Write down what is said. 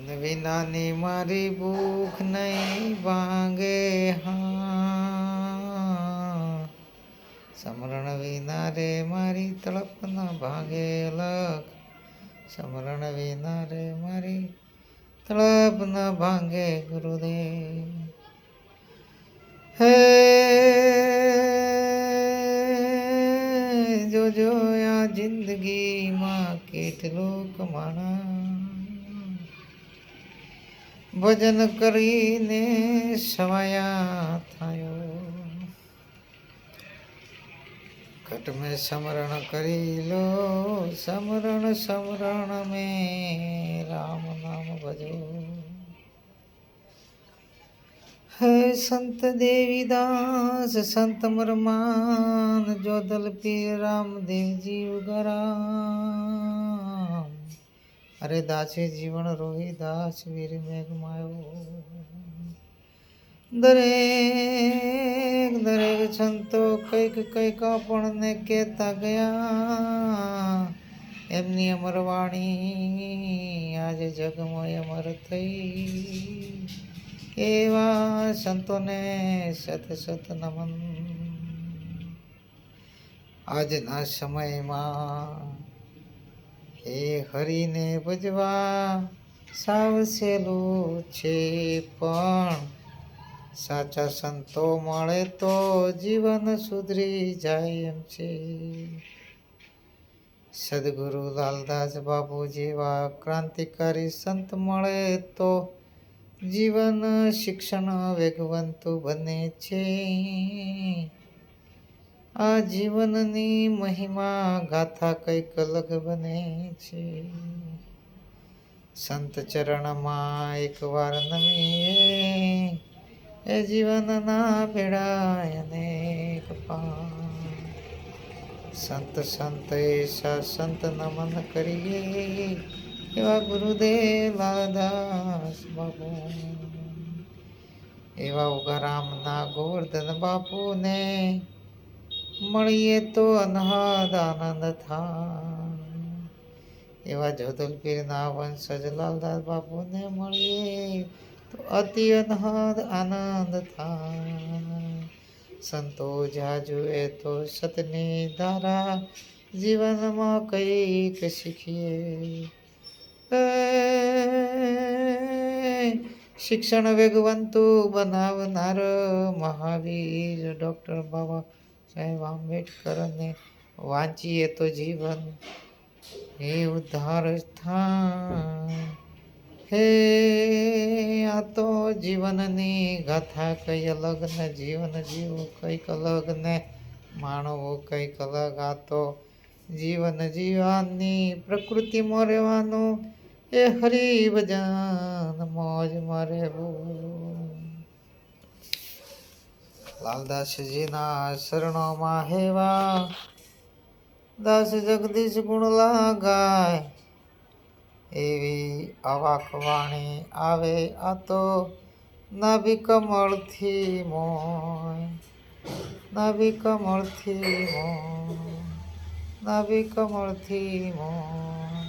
વિનાની મારી ભૂખ નહીં ભાંગે હા, સમરણ વિના રે મારી તળપ ન ભાંગે લખ, સમરણ વિના રે મારી તળપ ન ભાંગે ગુરુદેવ. હે જોજો આ જિંદગીમાં કેટલું કમાણા, ભજન કરીને સવાયા થયો. ઘટ મેં સમરણ કરી લો, સમરણ સમરણ મેં રામ નામ ભજો. હે સંત દેવીદાસ સંત મરમાન જોદલ પીર રામદેવજી ઉગરામ. અરે દાસે જીવન રોહી દાસ વીર મેઘમાયો. દરેક દરેક સંતો કંઈક કંઈક આપણને કહેતા ગયા, એમની અમરવાણી આજે જગમાં અમર થઈ. એવા સંતોને સત સત નમન. આજના સમયમાં હે હરિને ભજવા સાવ સહેલું છે, પણ સાચા સંતો મળે તો જીવન સુધરી જાય એમ છે. સદગુરુ લાલદાસ બાપુ જેવા ક્રાંતિકારી સંત મળે તો જીવન શિક્ષણ વેગવંતું બને છે. આ જીવનની મહિમા ગાથા કંઈક અલગ બને છે. સંત ચરણમાં એકવાર નમીએ એ જીવનના બેડા અનેક પાર. સંત સંત એસા સંત નમન કરીએ એવા ગુરુદેવ લાલદાસ બાપુ. એવા ઉગારામના ગોવર્ધન બાપુને મળીએ તો અનહદ આનંદ થાય. એવા જોધલપીરના વંશજ લાલદાસ બાપુને મળીએ તો અતિ અનહદ આનંદ થાય. સંતો જ્યાં જુએ તો સતની ધારા જીવનમાં કંઈક શીખીએ. શિક્ષણ વેગવંતું બનાવનાર મહાવીર ડૉક્ટર બાબા સાહેબ આંબેડકરને વાંચીએ તો જીવન હે ઉદ્ધાર થાય. હે આ તો જીવનની ગાથા કઈ અલગ ને જીવન જીવવું કંઈક અલગ ને માણવું કંઈક અલગ. આ તો જીવન જીવવાની પ્રકૃતિમાં રહેવાનું એ હરિ ભજન મોજમાં રહેવું. લાલદાસજીના શરણોમાં હેવા દાસ જગદીશ ગુણ લાગાય, એવી અવાક વાણી આવે આ તો નાભી કમળથી મોય, નાભી કમળથી મોય, નાભી કમળથી મોય.